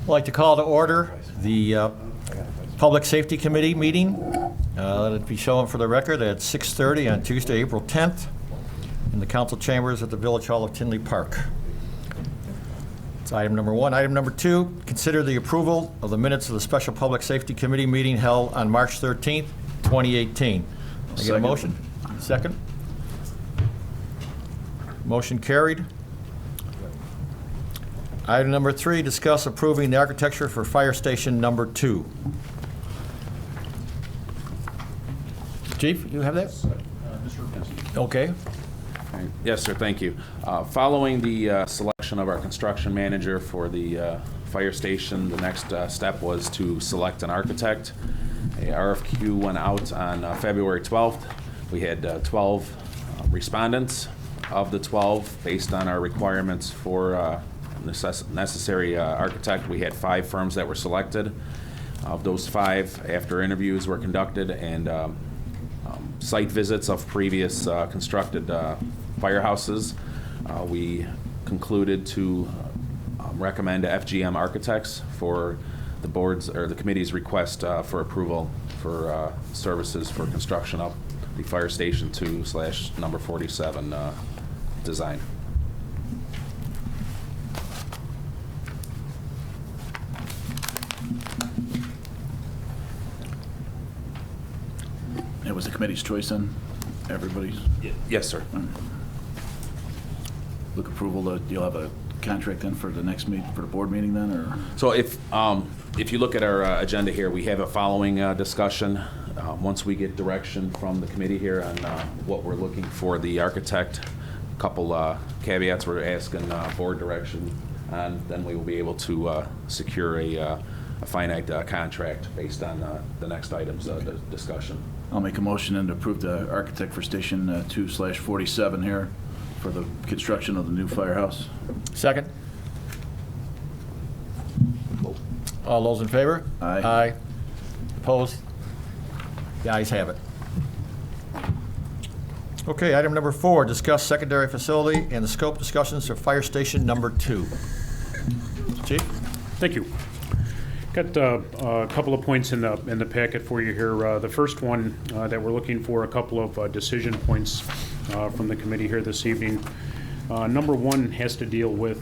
like to call to order the Public Safety Committee meeting. Let it be shown for the record at 6:30 on Tuesday, April 10th, in the council chambers at the Village Hall of Tinley Park. It's item number one. Item number two, consider the approval of the minutes of the Special Public Safety Committee meeting held on March 13th, 2018. Can I get a motion? Second? Motion carried. Item number three, discuss approving the architecture for Fire Station number 2. Chief, you have that? Okay. Yes, sir, thank you. Following the selection of our construction manager for the fire station, the next step was to select an architect. A RFQ went out on February 12th. We had 12 respondents. Of the 12, based on our requirements for necessary architect, we had 5 firms that were selected. Of those 5, after interviews were conducted and site visits of previous constructed firehouses, we concluded to recommend FGM Architects for the board's or the committee's request for approval for services for construction of the Fire Station 2/number 47 design. It was the committee's choice then? Everybody's? Yes, sir. Look approval, you'll have a contract then for the next for the board meeting then, or? So if you look at our agenda here, we have a following discussion. Once we get direction from the committee here on what we're looking for the architect, a couple caveats we're asking board direction, and then we will be able to secure a finite contract based on the next items of discussion. I'll make a motion and approve the architect for Station 2/47 here for the construction of the new firehouse. Second? All those in favor? Aye. Aye. Opposed? The ayes have it. Okay, item number 4, discuss secondary facility and the scope discussions for Fire Station number 2. Chief? Thank you. Got a couple of points in the packet for you here. The first one that we're looking for a couple of decision points from the committee here this evening. Number one has to deal with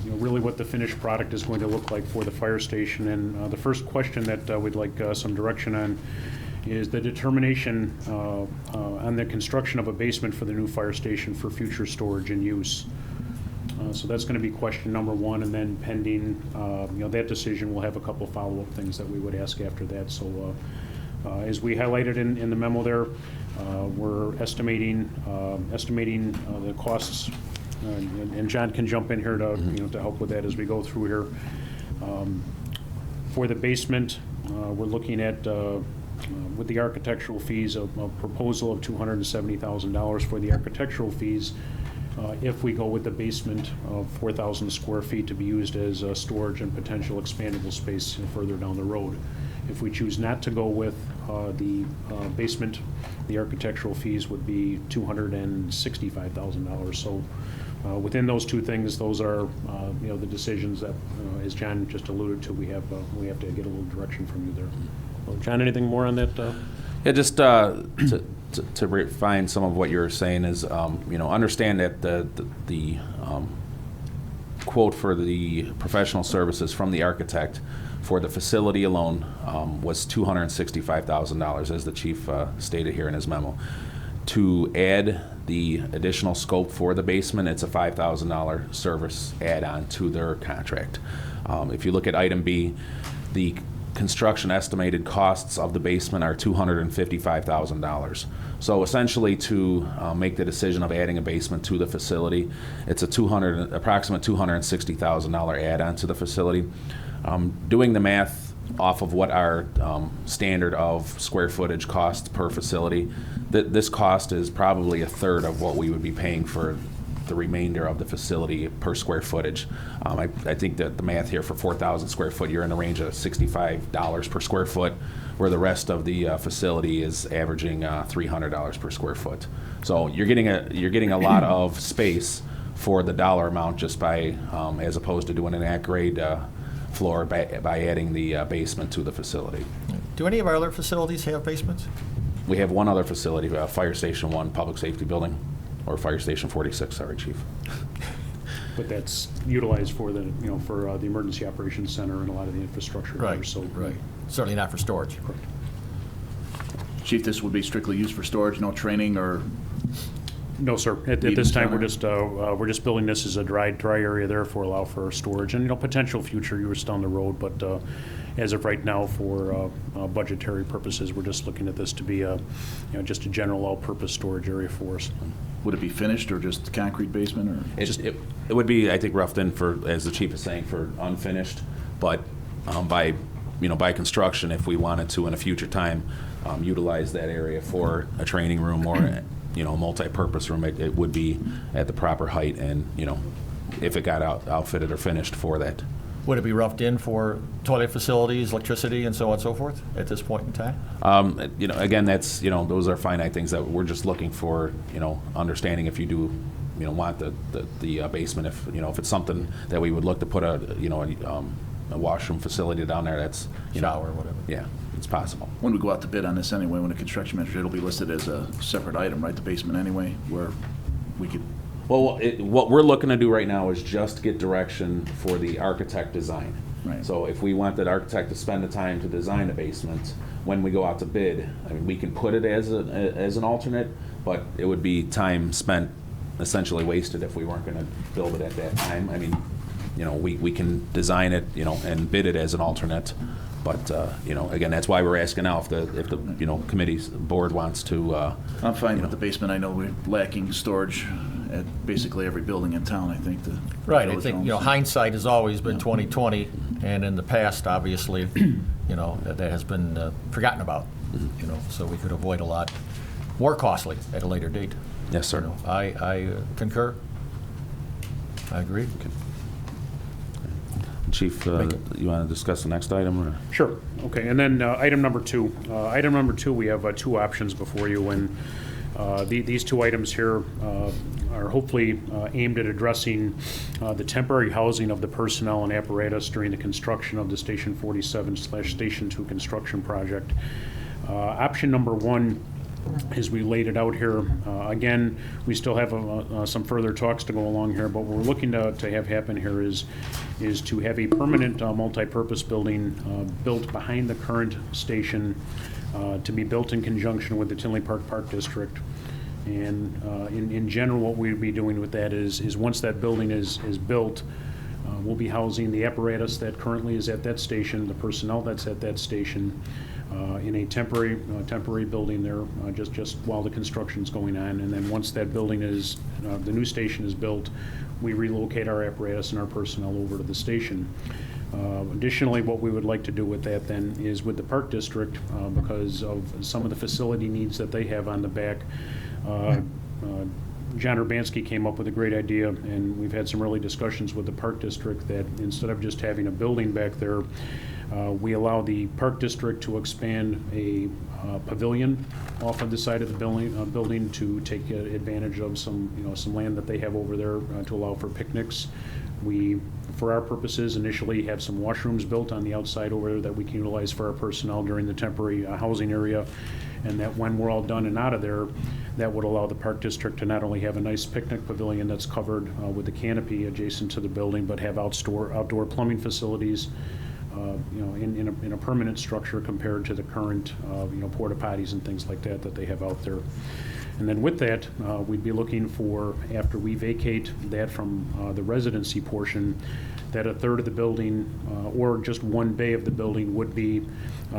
really what the finished product is going to look like for the fire station. And the first question that we'd like some direction on is the determination on the construction of a basement for the new fire station for future storage and use. So that's going to be question number one, and then pending that decision, we'll have a couple of follow-up things that we would ask after that. So as we highlighted in the memo there, we're estimating the costs, and John can jump in here to to help with that as we go through here. For the basement, we're looking at with the architectural fees, a proposal of $270,000 for the architectural fees. If we go with the basement of 4,000 square feet to be used as storage and potential expandable space further down the road. If we choose not to go with the basement, the architectural fees would be $265,000. So within those two things, those are the decisions that, as John just alluded to, we have to get a little direction from you there. Well, John, anything more on that? Yeah, just to refine some of what you're saying is, understand that the quote for the professional services from the architect for the facility alone was $265,000, as the chief stated here in his memo. To add the additional scope for the basement, it's a $5,000 service add-on to their contract. If you look at item B, the construction estimated costs of the basement are $255,000. So essentially, to make the decision of adding a basement to the facility, it's a approximate $260,000 add-on to the facility. Doing the math off of what our standard of square footage costs per facility, this cost is probably a third of what we would be paying for the remainder of the facility per square footage. I think that the math here for 4,000 square foot, you're in the range of $65 per square foot, where the rest of the facility is averaging $300 per square foot. So you're getting a lot of space for the dollar amount just by, as opposed to doing an at-grade floor by adding the basement to the facility. Do any of our other facilities have basements? We have one other facility, Fire Station 1 Public Safety Building, or Fire Station 46, sorry, Chief. But that's utilized for the, for the Emergency Operations Center and a lot of the infrastructure there, so. Right. Certainly not for storage. Chief, this would be strictly used for storage, no training or? No, sir. At Meeting this time, center? we're just building this as a dry area there for allow for storage and, potential future use down the road. But as of right now, for budgetary purposes, we're just looking at this to be a, just a general all-purpose storage area for us. Would it be finished or just concrete basement or? It would be, I think, roughed in for, as the chief is saying, for unfinished, but by construction, if we wanted to in a future time utilize that area for a training room or a multi-purpose room, it would be at the proper height and if it got outfitted or finished for that. Would it be roughed in for toilet facilities, electricity, and so on and so forth at this point in time? Again, that's, those are finite things that we're just looking for, understanding if you do, want the basement, if it's something that we would look to put a washroom facility down there, that's, Shower or whatever. yeah, it's possible. When we go out to bid on this anyway, when the construction manager, it'll be listed as a separate item, right, the basement anyway, where we could, Well, what we're looking to do right now is just get direction for the architect design. Right. So if we want that architect to spend the time to design a basement, when we go out to bid, I mean, we can put it as an alternate, but it would be time spent essentially wasted if we weren't going to build it at that time. I mean, we can design it, and bid it as an alternate. But, again, that's why we're asking now if the committee's board wants to. I'm fine with the basement. I know we're lacking storage at basically every building in town, I think. Right, I think, hindsight has always been 20/20, and in the past, obviously, that has been forgotten about, so we could avoid a lot more costly at a later date. Yes, sir. I concur. I agree. Chief, you want to discuss the next item? Or? Sure. Okay. And then item number two. Item number two, we have two options before you, and these two items here are hopefully aimed at addressing the temporary housing of the personnel and apparatus during the construction of the Station 47/Station 2 construction project. Option number one, as we laid it out here, again, we still have some further talks to go along here, but what we're looking to have happen here is to have a permanent multi-purpose building built behind the current station to be built in conjunction with the Tinley Park District. And in general, what we'd be doing with that is once that building is built, we'll be housing the apparatus that currently is at that station, the personnel that's at that station, in a temporary building there, just while the construction's going on. And then once that building is, the new station is built, we relocate our apparatus and our personnel over to the station. Additionally, what we would like to do with that then is with the Park District, because of some of the facility needs that they have on the back, John Urbanski came up with a great idea, and we've had some early discussions with the Park District that instead of just having a building back there, we allow the Park District to expand a pavilion off of the side of the building to take advantage of some land that they have over there to allow for picnics. We, for our purposes, initially have some washrooms built on the outside over there that we can utilize for our personnel during the temporary housing area, and that when we're all done and out of there, that would allow the Park District to not only have a nice picnic pavilion that's covered with a canopy adjacent to the building, but have outdoor plumbing facilities, in a permanent structure compared to the current, porta potties and things like that they have out there. And then with that, we'd be looking for, after we vacate that from the residency portion, that a third of the building, or just one bay of the building, would be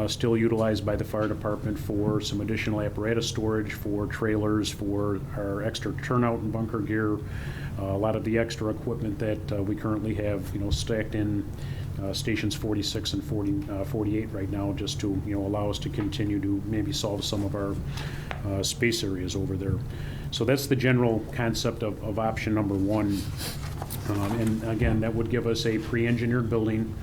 still utilized by the fire department for some additional apparatus storage, for trailers, for our extra turnout and bunker gear, a lot of the extra equipment that we currently have, stacked in stations 46 and 48 right now, just to allow us to continue to maybe solve some of our space areas over there. So that's the general concept of option number one. And again, that would give us a pre-engineered building.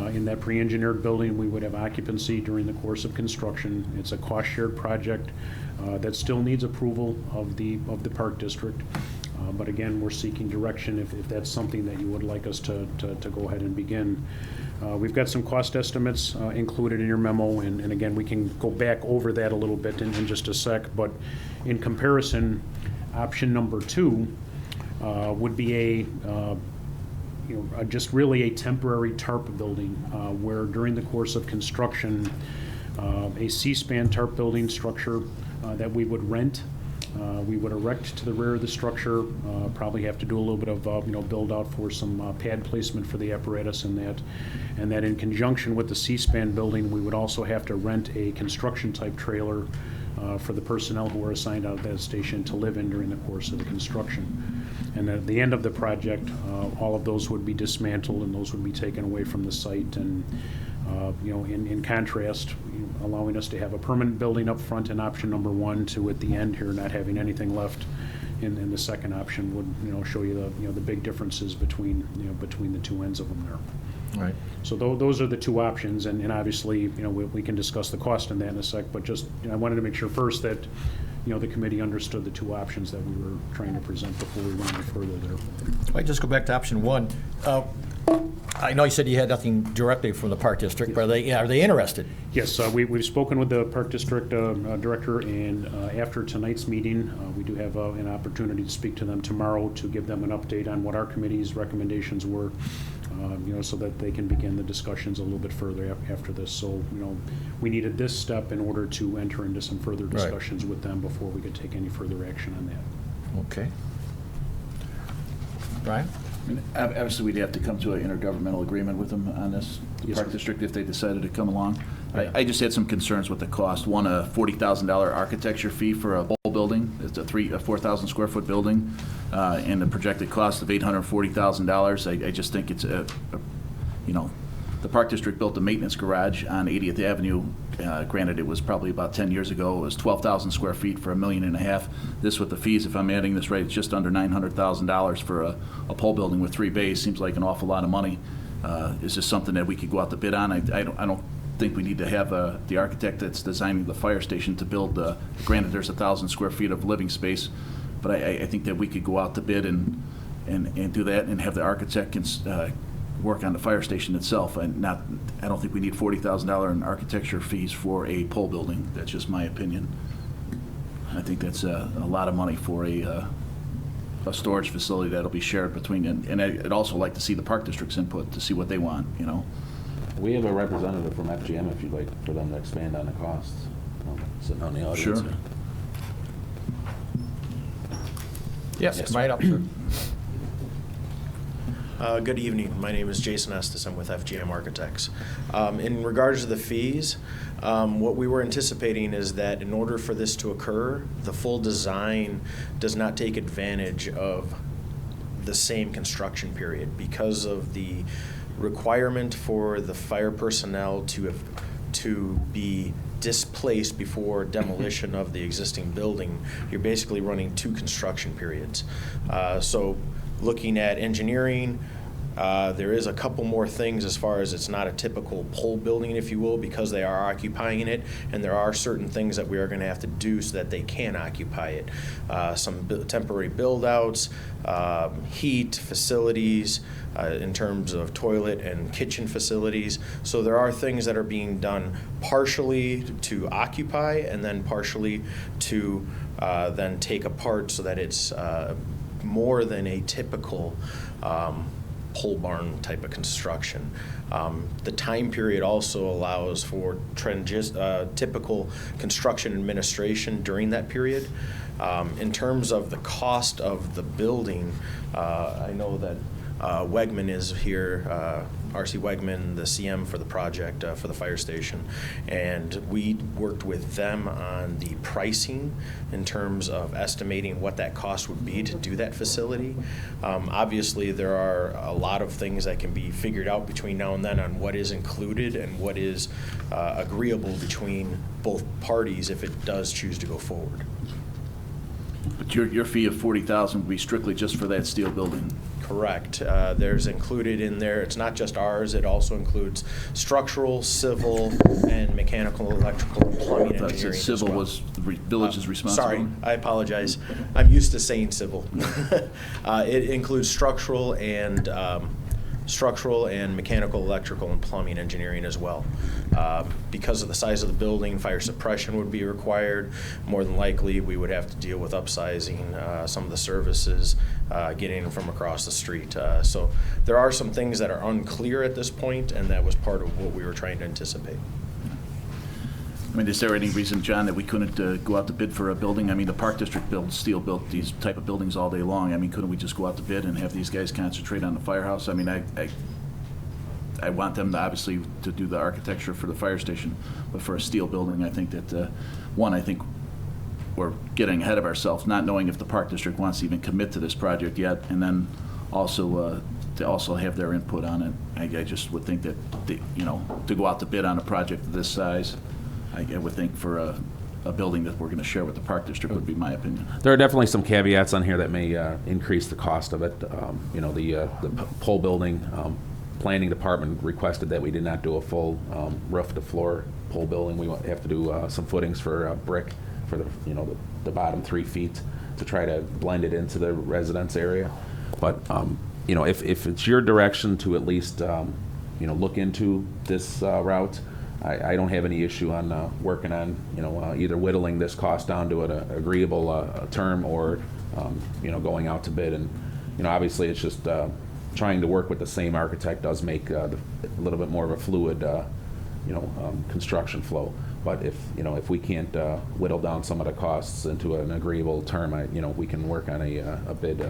In that pre-engineered building, we would have occupancy during the course of construction. It's a cost-shared project that still needs approval of the Park District. But again, we're seeking direction if that's something that you would like us to go ahead and begin. We've got some cost estimates included in your memo, and again, we can go back over that a little bit in just a sec, but in comparison, option number 2 would be just really a temporary tarp building, where during the course of construction, a C-span tarp building structure that we would rent. We would erect to the rear of the structure, probably have to do a little bit of, build out for some pad placement for the apparatus and that in conjunction with the C-span building, we would also have to rent a construction type trailer for the personnel who are assigned out of that station to live in during the course of the construction. And at the end of the project, all of those would be dismantled and those would be taken away from the site. And in contrast, allowing us to have a permanent building up front in option number 1 to at the end here not having anything left in the second option would show you the big differences between the two ends of them there. Right. So those are the two options, and obviously we can discuss the cost in that in a sec. But just I wanted to make sure first that the committee understood the two options that we were trying to present before we went any further there. I just go back to option 1. I know you said you had nothing directly from the Park District, but are they interested? Yes, we've spoken with the Park District Director, and after tonight's meeting, we do have an opportunity to speak to them tomorrow to give them an update on what our committee's recommendations were, so that they can begin the discussions a little bit further after this. So, we needed this step in order to enter into some further discussions with them before we could take any further action on that. Okay. Brian? I mean, obviously, we'd have to come to an intergovernmental agreement with them on this, the Yes, Park sir. District, if they decided to come along. Yeah. I just had some concerns with the cost. One, a $40,000 architecture fee for a whole building. It's a 4,000 square foot building, and the projected cost of $840,000. I just think it's the Park District built a maintenance garage on 80th Avenue. Granted, it was probably about 10 years ago. It was 12,000 square feet for $1.5 million. This with the fees, if I'm adding this right, it's just under $900,000 for a pole building with 3 bays. Seems like an awful lot of money. Is this something that we could go out to bid on? I don't think we need to have the architect that's designing the fire station to build. Granted, there's 1,000 square feet of living space, but I think that we could go out to bid and do that and have the architect work on the fire station itself. I don't think we need $40,000 in architecture fees for a pole building. That's just my opinion. I think that's a lot of money for a storage facility that'll be shared between, and I'd also like to see the Park District's input to see what they want, We have a representative from FGM if you'd like for them to expand on the costs. Sitting on the audience. Sure. here. Yes, Yes, come right up, sir. Good evening. My name is Jason Estes. I'm with FGM Architects. In regards to the fees, what we were anticipating is that in order for this to occur, the full design does not take advantage of the same construction period because of the requirement for the fire personnel to be displaced before demolition of the existing building. You're basically running 2 construction periods. So looking at engineering, there is a couple more things as far as it's not a typical pole building, if you will, because they are occupying it, and there are certain things that we are going to have to do so that they can occupy it. Some temporary build-outs, heat, facilities, in terms of toilet and kitchen facilities. So there are things that are being done partially to occupy and then partially to then take apart so that it's more than a typical pole barn type of construction. The time period also allows for typical construction administration during that period. In terms of the cost of the building, I know that Wegman is here, R.C. Wegman, the CM for the project for the fire station, and we worked with them on the pricing in terms of estimating what that cost would be to do that facility. Obviously, there are a lot of things that can be figured out between now and then on what is included and what is agreeable between both parties if it does choose to go forward. But your fee of $40,000 would be strictly just for that steel building. Correct. There's included in there, it's not just ours, it also includes structural, civil, and mechanical, electrical, and plumbing I thought it engineering said as civil well. was the village's responsibility. Sorry, I apologize. I'm used to saying civil. It includes structural and structural and mechanical, electrical, and plumbing engineering as well. Because of the size of the building, fire suppression would be required. More than likely, we would have to deal with upsizing some of the services, getting them from across the street. So there are some things that are unclear at this point, and that was part of what we were trying to anticipate. I mean, is there any reason, John, that we couldn't go out to bid for a building? I mean, the Park District built these type of buildings all day long. I mean, couldn't we just go out to bid and have these guys concentrate on the firehouse? I mean, I want them to obviously to do the architecture for the fire station, but for a steel building, I think that, I think we're getting ahead of ourselves, not knowing if the Park District wants to even commit to this project yet, and then also to also have their input on it. I just would think that, to go out to bid on a project of this size, I would think for a building that we're going to share with the Park District would be my opinion. There are definitely some caveats on here that may increase the cost of it. The pole building, planning department requested that we did not do a full roof-to-floor pole building. We have to do some footings for brick for the bottom 3 feet to try to blend it into the residence area. But if it's your direction to at least look into this route, I don't have any issue on working on either whittling this cost down to an agreeable term or going out to bid. And obviously it's just trying to work with the same architect does make a little bit more of a fluid construction flow. But if we can't whittle down some of the costs into an agreeable term, we can work on a bid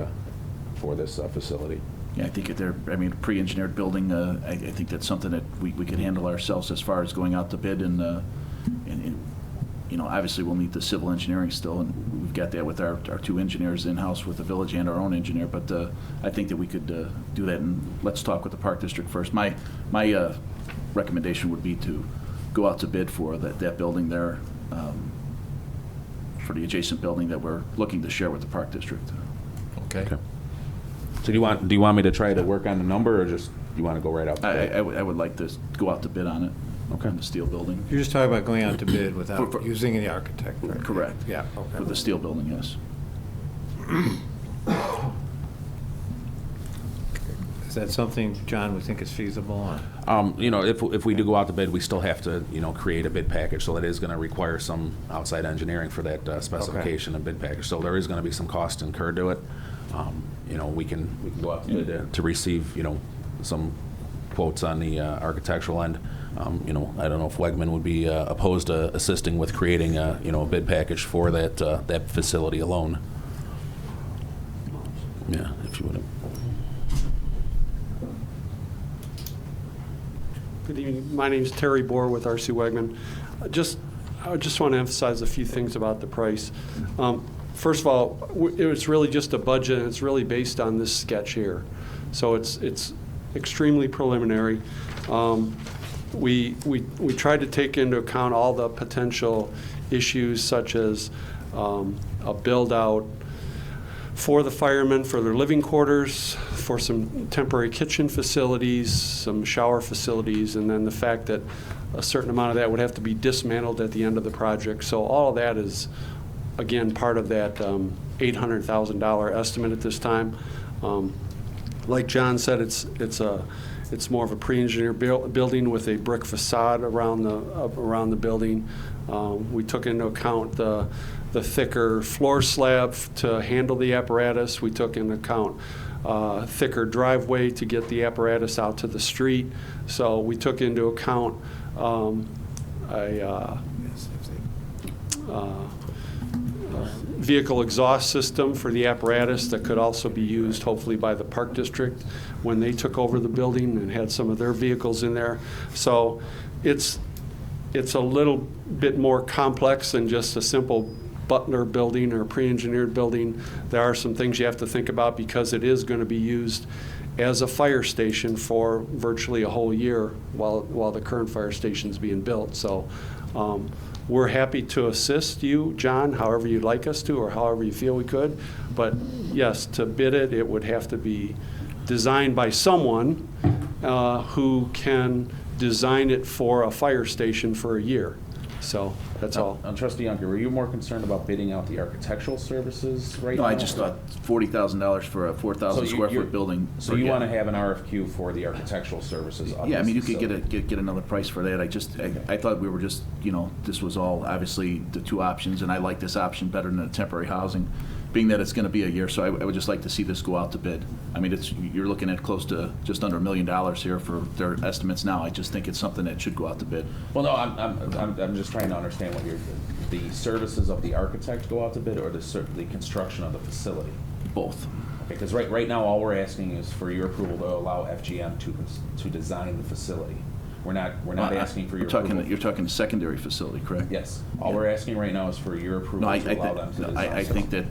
for this facility. Yeah, I think a pre-engineered building, I think that's something that we could handle ourselves as far as going out to bid, and obviously we'll need the civil engineering still, and we've got that with our 2 engineers in-house with the village and our own engineer, but I think that we could do that, and let's talk with the Park District first. My recommendation would be to go out to bid for that building there, for the adjacent building that we're looking to share with the Park District. Okay. So do you want me to try to work on the number, or just you want to go right out to bid? I would like to go out to bid on it, on the steel building. You're just talking about going out to bid without For- using the architect, right? Correct. Yeah, okay. For the steel building, yes. Is that something, John, we think is feasible? If we do go out to bid, we still have to, create a bid package, so that is going to require some outside engineering for that specification and bid package. So there is going to be some cost incurred to it. We can go out to bid to receive, some quotes on the architectural end. I don't know if Wegman would be opposed to assisting with creating a bid package for that facility alone. Yeah, if you would. Good evening. My name is Terry Bohr with R.C. Wegman. I just want to emphasize a few things about the price. First of all, it was really just a budget, and it's really based on this sketch here. So it's extremely preliminary. We tried to take into account all the potential issues, such as a build-out for the firemen, for their living quarters, for some temporary kitchen facilities, some shower facilities, and then the fact that a certain amount of that would have to be dismantled at the end of the project. So all of that is, again, part of that $800,000 estimate at this time. Like John said, it's more of a pre-engineered building with a brick facade around the building. We took into account the thicker floor slab to handle the apparatus. We took into account thicker driveway to get the apparatus out to the street. So we took into account vehicle exhaust system for the apparatus that could also be used hopefully by the Park District when they took over the building and had some of their vehicles in there. So it's a little bit more complex than just a simple Butler building or pre-engineered building. There are some things you have to think about because it is going to be used as a fire station for virtually a whole year while the current fire station is being built. So we're happy to assist you, John, however you'd like us to or however you feel we could. But yes, to bid it, it would have to be designed by someone who can design it for a fire station for a year. So that's all. Trustee Yonker, were you more concerned about bidding out the architectural services right now? No, I just thought $40,000 for a 4,000 square foot building. So you want to have an RFQ for the architectural services of Yeah, I this mean, you could facility? get another price for that. I thought we were just, this was all obviously the two options, and I like this option better than the temporary housing, being that it's going to be a year, so I would just like to see this go out to bid. I mean, you're looking at close to just under $1 million here for their estimates now. I just think it's something that should go out to bid. Well, no, I'm just trying to understand what the services of the architect go out to bid, or the construction of the facility? Both. Because right now, all we're asking is for your approval to allow FGM to design the facility. We're not asking for your approval. You're talking secondary facility, correct? Yes. All we're asking right now is for your approval No, to allow them to design. I think that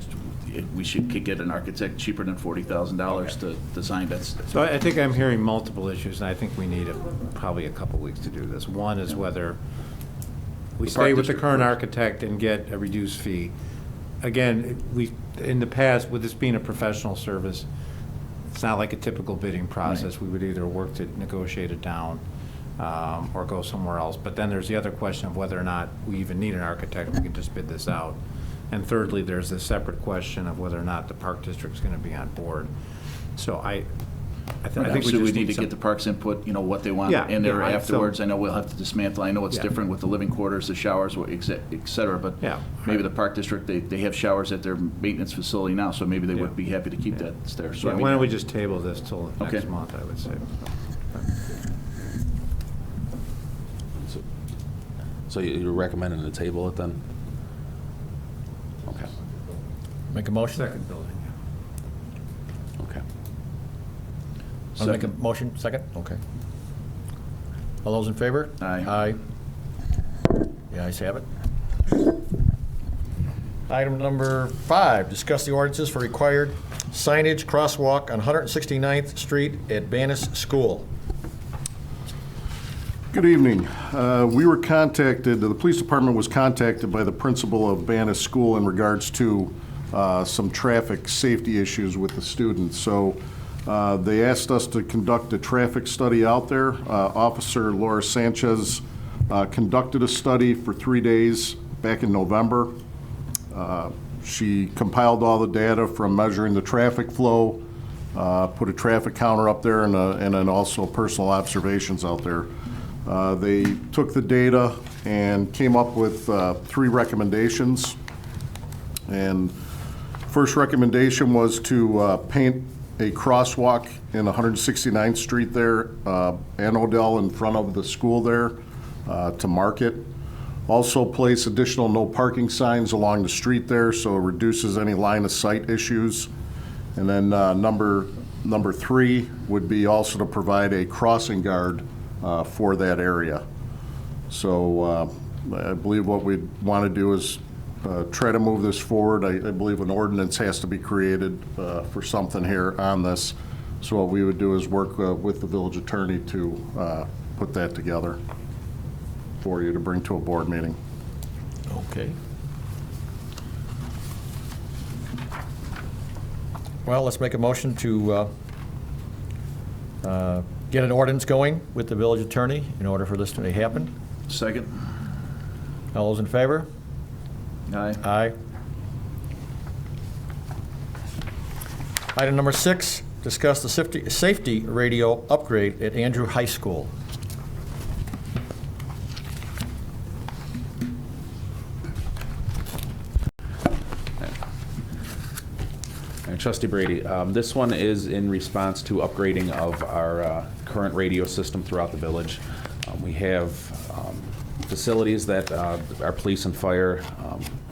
we should get an architect cheaper than $40,000 to design. So I think I'm hearing multiple issues, and I think we need probably a couple weeks to do this. One is whether we The stay Park with the District current first. architect and get a reduced fee. Again, in the past, with this being a professional service, it's not like a typical bidding process. We would either work to negotiate it down or go somewhere else. But then there's the other question of whether or not we even need an architect. We can just bid this out. And thirdly, there's a separate question of whether or not the Park District's going to be on board. So I think we So just we need to some- get the parks input, what they want Yeah, in there yeah, afterwards. so- I know we'll have to dismantle. I know it's Yeah. different with the living quarters, the showers, et cetera, but Yeah. maybe the Park District, they have showers at their maintenance facility now, so maybe they Yeah. would be happy to keep that there. So I Yeah, mean, why don't we just table this till next Okay. month, I would say. So you're recommending to table it then? Okay. Make a motion? Second building. Okay. I'll make a motion, second? Okay. All those in favor? Aye. Aye. The ayes have it. Item number 5, discuss the ordinances for required signage crosswalk on 169th Street at Bannis School. Good evening. We were contacted, the police department was contacted by the principal of Bannis School in regards to some traffic safety issues with the students. So they asked us to conduct a traffic study out there. Officer Laura Sanchez conducted a study for 3 days back in November. She compiled all the data from measuring the traffic flow, put a traffic counter up there, and then also personal observations out there. They took the data and came up with 3 recommendations. And first recommendation was to paint a crosswalk in 169th Street there, and Odell in front of the school there to mark it. Also place additional no parking signs along the street there, so it reduces any line of sight issues. And then number 3 would be also to provide a crossing guard for that area. So I believe what we want to do is try to move this forward. I believe an ordinance has to be created for something here on this. So what we would do is work with the village attorney to put that together for you to bring to a board meeting. Okay. Well, let's make a motion to get an ordinance going with the village attorney in order for this to happen. Second? All those in favor? Aye. Aye. Item number 6, discuss the safety radio upgrade at Andrew High School. Trustee Brady, this one is in response to upgrading of our current radio system throughout the village. We have facilities that our police and fire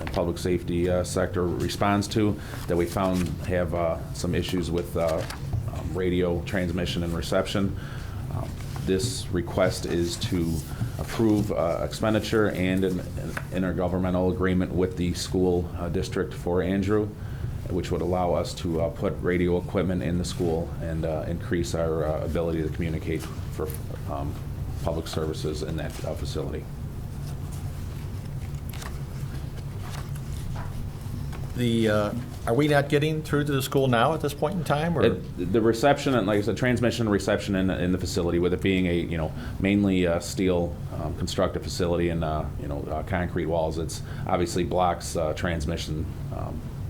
and public safety sector responds to that we found have some issues with radio transmission and reception. This request is to approve expenditure and an intergovernmental agreement with the school district for Andrew, which would allow us to put radio equipment in the school and increase our ability to communicate for public services in that facility. Are we not getting through to the school now at this point in time, or? The reception, and like I said, transmission and reception in the facility, with it being a, mainly steel constructed facility and, concrete walls, it's obviously blocks transmission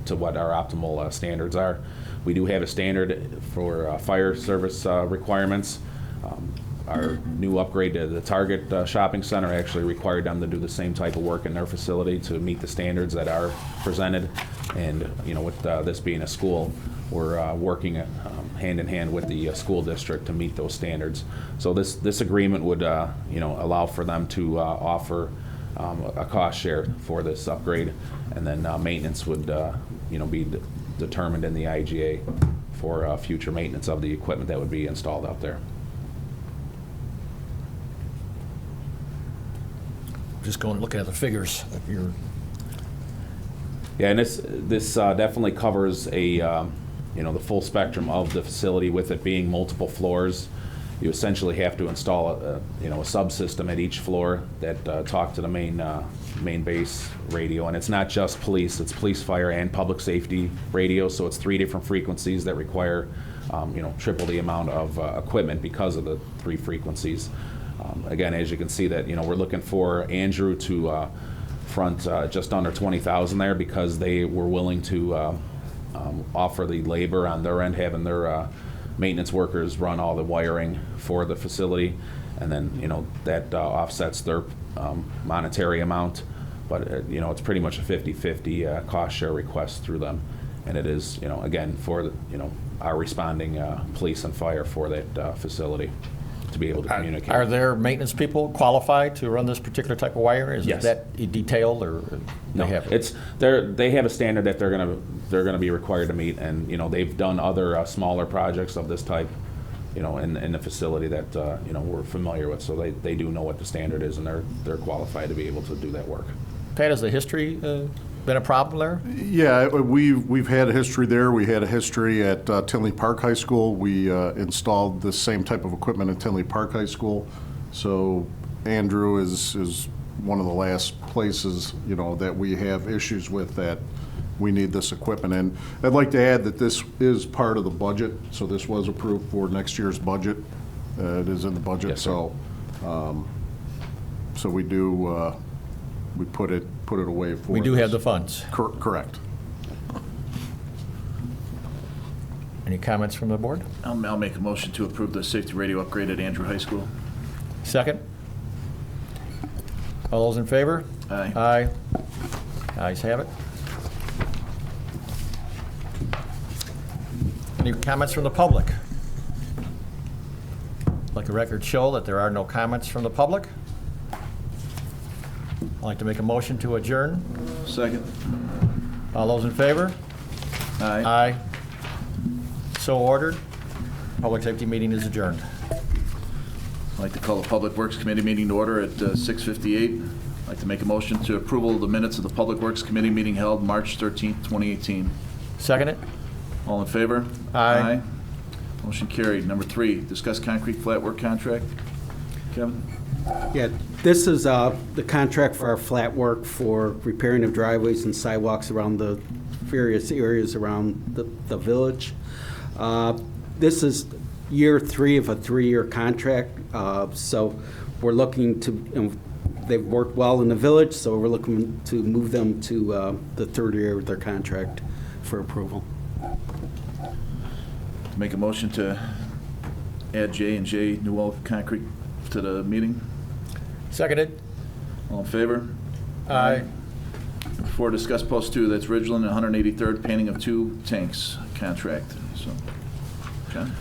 to what our optimal standards are. We do have a standard for fire service requirements. Our new upgrade to the Target Shopping Center actually required them to do the same type of work in their facility to meet the standards that are presented. And, with this being a school, we're working hand in hand with the school district to meet those standards. So this agreement would, allow for them to offer a cost share for this upgrade, and then maintenance would, be determined in the IGA for future maintenance of the equipment that would be installed out there. Just going, looking at the figures. Yeah, and this definitely covers the full spectrum of the facility. With it being multiple floors, you essentially have to install a subsystem at each floor that talk to the main base radio. And it's not just police; it's police, fire, and public safety radio. So it's 3 different frequencies that require triple the amount of equipment because of the 3 frequencies. Again, as you can see, that we're looking for Andrew to front just under $20,000 there, because they were willing to offer the labor on their end, having their maintenance workers run all the wiring for the facility, and then that offsets their monetary amount. But it's pretty much a 50-50 cost share request through them, and it is again for our responding police and fire for that facility to be able to communicate. Are their maintenance people qualified to run this particular type of wire? Is Yes. that detailed, or No, they have? they have a standard that they're gonna be required to meet, and they've done other smaller projects of this type, in the facility that we're familiar with, so they do know what the standard is, and they're qualified to be able to do that work. Pat, has the history been a problem there? Yeah, we've had a history there. We had a history at Tinley Park High School. We installed the same type of equipment at Tinley Park High School. So Andrew is one of the last places, that we have issues with, that we need this equipment. And I'd like to add that this is part of the budget, so this was approved for next year's budget. It is in the budget. Yes, sir. So we do, we put it away for. We do have the this. funds. Correct. Any comments from the board? I'll make a motion to approve the safety radio upgrade at Andrew High School. Second? All those in favor? Aye. Aye. Ayes have it. Any comments from the public? Let the record show that there are no comments from the public. I'd like to make a motion to adjourn. Second. All those in favor? Aye. Aye. So ordered. Public safety meeting is adjourned. I'd like to call the Public Works Committee meeting to order at 6:58. I'd like to make a motion to approval of the minutes of the Public Works Committee meeting held March 13th, 2018. Second it? All in favor? Aye. Motion carried. Number 3, discuss concrete flat work contract. Kevin? Yeah, this is the contract for our flat work for repairing of driveways and sidewalks around the various areas around the village. This is year 3 of a 3-year contract, so we're looking to, they've worked well in the village, so we're looking to move them to the 3rd year of their contract for approval. Make a motion to add J&J Newell Concrete to the meeting. Seconded? All in favor? Aye. 4, discuss post 2, that's Ridgeland and 183rd, painting of 2 tanks contract. So, John?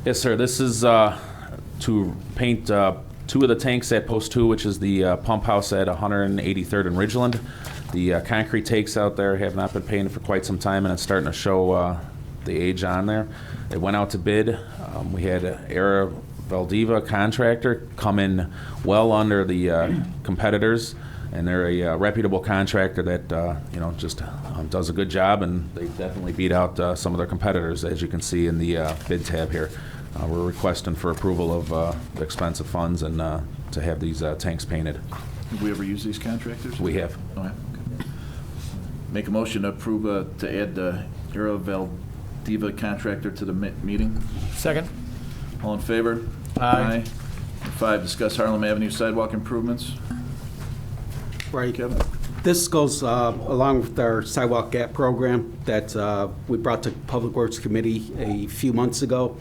Yes, sir. This is to paint 2 of the tanks at Post 2, which is the pump house at 183rd and Ridgeland. The concrete takes out there have not been painted for quite some time, and it's starting to show the age on there. It went out to bid. We had Era Valdiva contractor come in well under the competitors, and they're a reputable contractor that just does a good job, and they definitely beat out some of their competitors, as you can see in the bid tab here. We're requesting for approval of the expensive funds and to have these tanks painted. Have we ever used these contractors? We have. Okay. Make a motion to approve, to add the Era Valdiva contractor to the meeting. Second. All in favor? Aye. 5, discuss Harlem Avenue sidewalk improvements. Right. Kevin? This goes along with our sidewalk gap program that we brought to Public Works Committee a few months ago.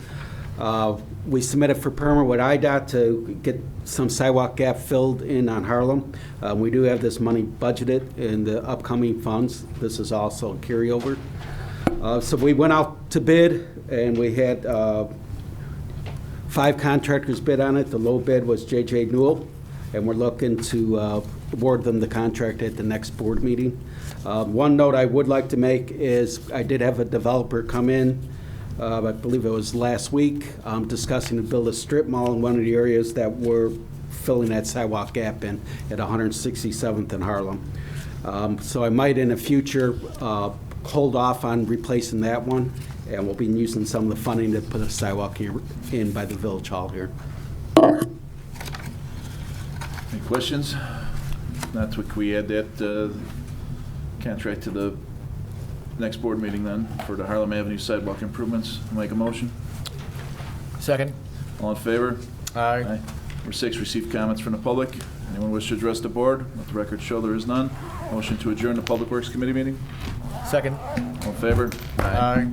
We submitted for permit with IDOT to get some sidewalk gap filled in on Harlem. We do have this money budgeted in the upcoming funds. This is also a carryover. So we went out to bid, and we had 5 contractors bid on it. The low bid was J.J. Newell, and we're looking to award them the contract at the next board meeting. One note I would like to make is I did have a developer come in, I believe it was last week, discussing to build a strip mall in one of the areas that we're filling that sidewalk gap in at 167th and Harlem. So I might in the future hold off on replacing that one, and we'll be using some of the funding to put a sidewalk here in by the Village Hall here. Any questions? Not to, can we add that contract to the next board meeting then for the Harlem Avenue sidewalk improvements? Make a motion. Second. All in favor? Aye. Number 6, receive comments from the public. Anyone wish to address the board? Let the record show there is none. Motion to adjourn the Public Works Committee meeting. Second. All in favor? Aye.